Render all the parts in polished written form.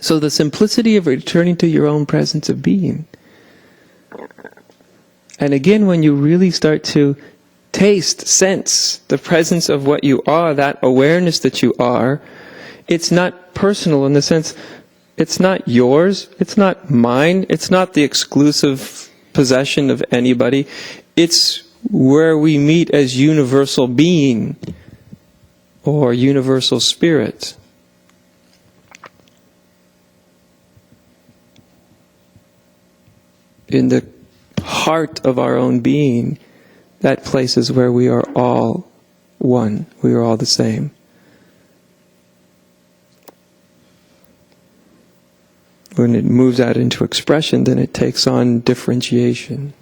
So the simplicity of returning to your own presence of being. And again, when you really start to taste, sense the presence of what you are, that awareness that you are, it's not personal in the sense, it's not yours, it's not mine, it's not the exclusive possession of anybody. It's where we meet as universal being or universal spirit. In the heart of our own being, that place is where we are all one. We are all the same. When it moves out into expression, then it takes on differentiation.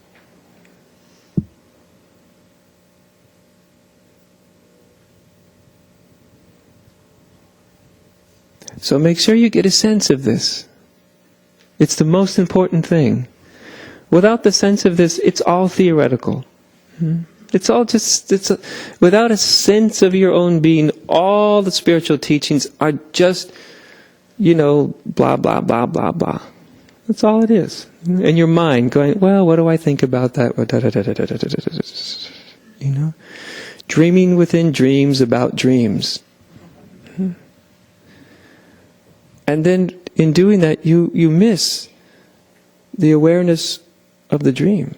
So make sure you get a sense of this. It's the most important thing. Without the sense of this, it's all theoretical. It's all just, without a sense of your own being, all the spiritual teachings are just, blah, blah, blah, blah, blah. That's all it is. And your mind going, well, what do I think about that? Dreaming within dreams about dreams. And then in doing that, you miss the awareness of the dream.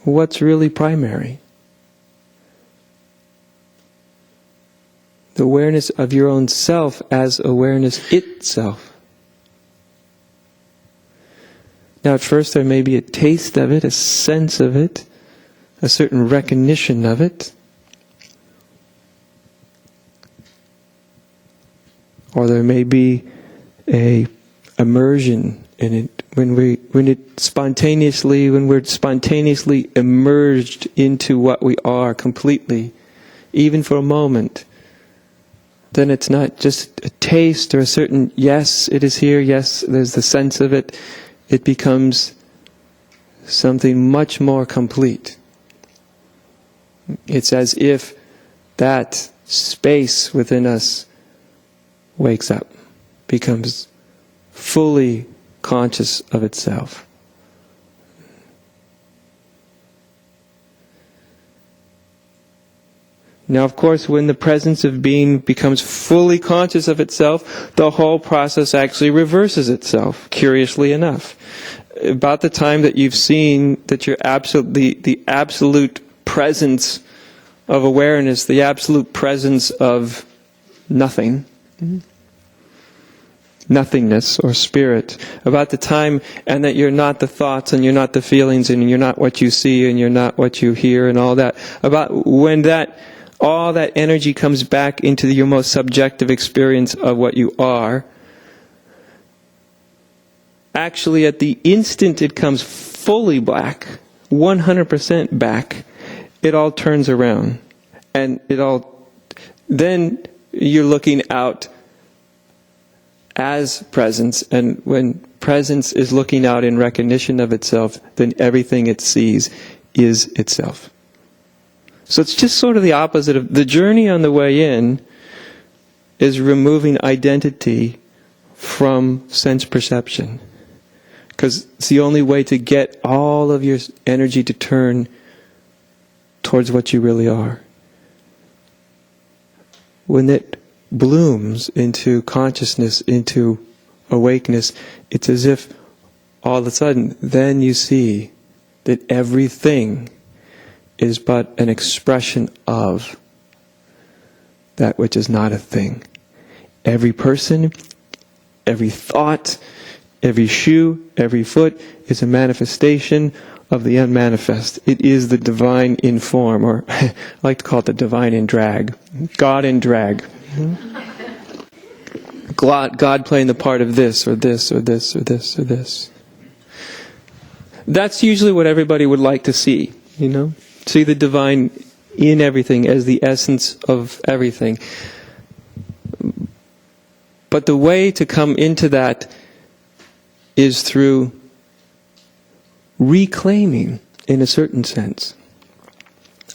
What's really primary? The awareness of your own self as awareness itself. Now at first there may be a taste of it, a sense of it, a certain recognition of it. Or there may be a immersion in it when we're spontaneously immersed into what we are completely, even for a moment. Then it's not just a taste or a certain, yes, it is here, yes, there's the sense of it. It becomes something much more complete. It's as if that space within us wakes up, becomes fully conscious of itself. Now, of course, when the presence of being becomes fully conscious of itself, the whole process actually reverses itself, curiously enough. About the time that you've seen that you're the absolute presence of awareness, the absolute presence of nothing, nothingness or spirit, about the time, and that you're not the thoughts and you're not the feelings and you're not what you see and you're not what you hear and all that, about when all that energy comes back into your most subjective experience of what you are, actually at the instant it comes fully back, 100% back, it all turns around. And then you're looking out as presence, and when presence is looking out in recognition of itself, then everything it sees is itself. So it's just sort of the opposite of the journey on the way in is removing identity from sense perception. Because it's the only way to get all of your energy to turn towards what you really are. When it blooms into consciousness, into awakeness, it's as if all of a sudden, then you see that everything is but an expression of that which is not a thing. Every person, every thought, every shoe, every foot is a manifestation of the unmanifest. It is the divine in form, or I like to call it the divine in drag. God in drag. God playing the part of this, or this, or this, or this, or this. That's usually what everybody would like to see, See the divine in everything as the essence of everything. But the way to come into that is through reclaiming, in a certain sense,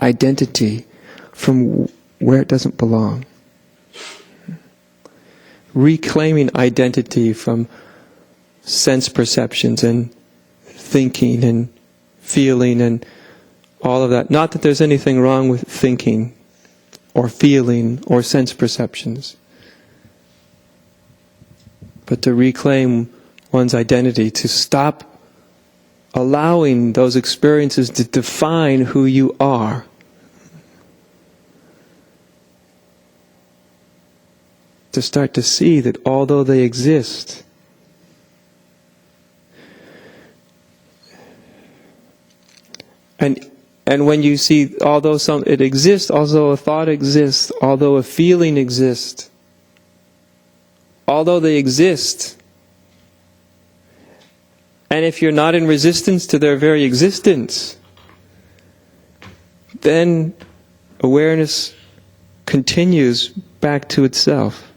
identity from where it doesn't belong. reclaiming identity from sense perceptions and thinking and feeling and all of that. Not that there's anything wrong with thinking or feeling or sense perceptions, but to reclaim one's identity, to stop allowing those experiences to define who you are. To start to see that although they exist, and when you see, although it exists, although a thought exists, although a feeling exists, although they exist, and if you're not in resistance to their very existence, then awareness continues back to itself.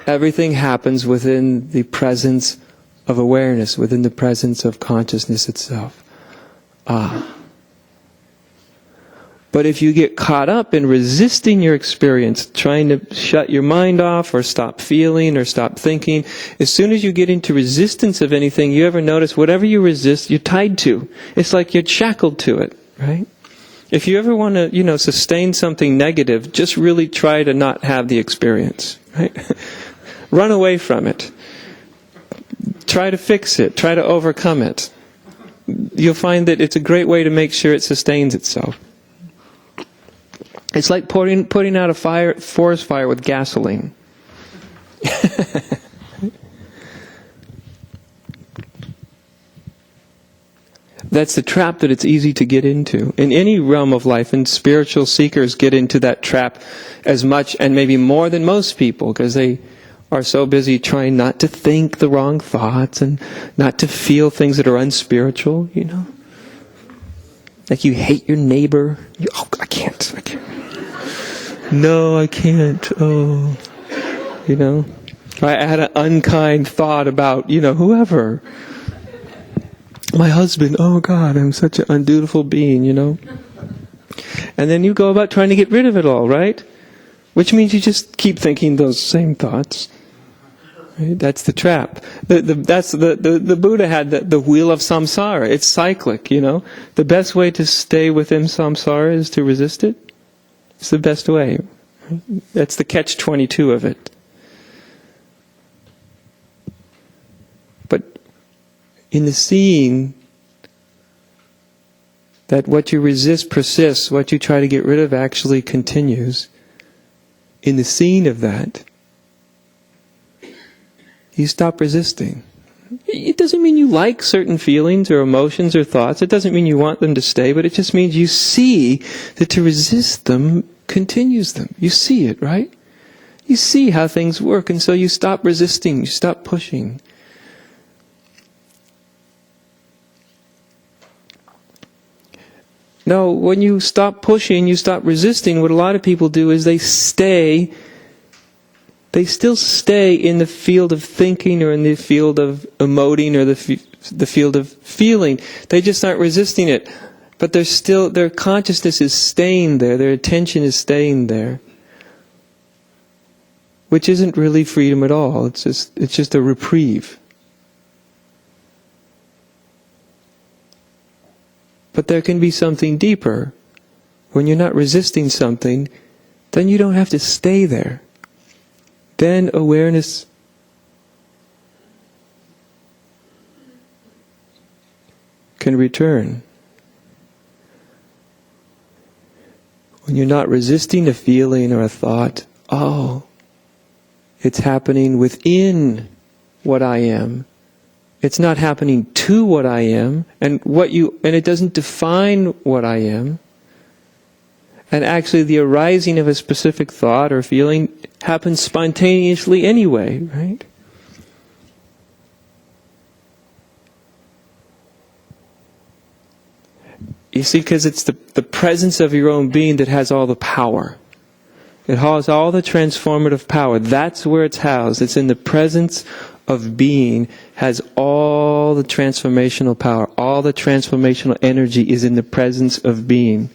Everything happens within the presence of awareness, within the presence of consciousness itself. But if you get caught up in resisting your experience, trying to shut your mind off or stop feeling or stop thinking, as soon as you get into resistance of anything, you ever notice whatever you resist, you're tied to. It's like you're shackled to it, right? If you ever want to, sustain something negative, just really try to not have the experience, right? Run away from it. Try to fix it. Try to overcome it. You'll find that it's a great way to make sure it sustains itself. It's like putting out a forest fire with gasoline. That's the trap that it's easy to get into. In any realm of life, and spiritual seekers get into that trap as much and maybe more than most people, because they are so busy trying not to think the wrong thoughts and not to feel things that are unspiritual, Like you hate your neighbor. I can't. No, I can't. Oh. I had an unkind thought about, whoever. My husband, oh God, I'm such an undutiful being, And then you go about trying to get rid of it all, right? Which means you just keep thinking those same thoughts. Right? That's the trap. The Buddha had the wheel of samsara. It's cyclic, The best way to stay within samsara is to resist it. It's the best way. That's the catch-22 of it. But in the seeing that what you resist persists, what you try to get rid of actually continues, in the seeing of that, you stop resisting. It doesn't mean you like certain feelings or emotions or thoughts. It doesn't mean you want them to stay, but it just means you see that to resist them continues them. You see it, right? You see how things work, and so you stop resisting, you stop pushing. No, when you stop pushing, you stop resisting, what a lot of people do is they still stay in the field of thinking or in the field of emoting or the field of feeling. They just aren't resisting it. But their consciousness is staying there, their attention is staying there. Which isn't really freedom at all, it's just a reprieve. But there can be something deeper. When you're not resisting something, then you don't have to stay there. Then awareness can return. When you're not resisting a feeling or a thought, it's happening within what I am. It's not happening to what I am, and it doesn't define what I am. And actually the arising of a specific thought or feeling happens spontaneously anyway, right? You see, because it's the presence of your own being that has all the power. It has all the transformative power. That's where it's housed. It's in the presence of being, has all the transformational power. All the transformational energy is in the presence of being.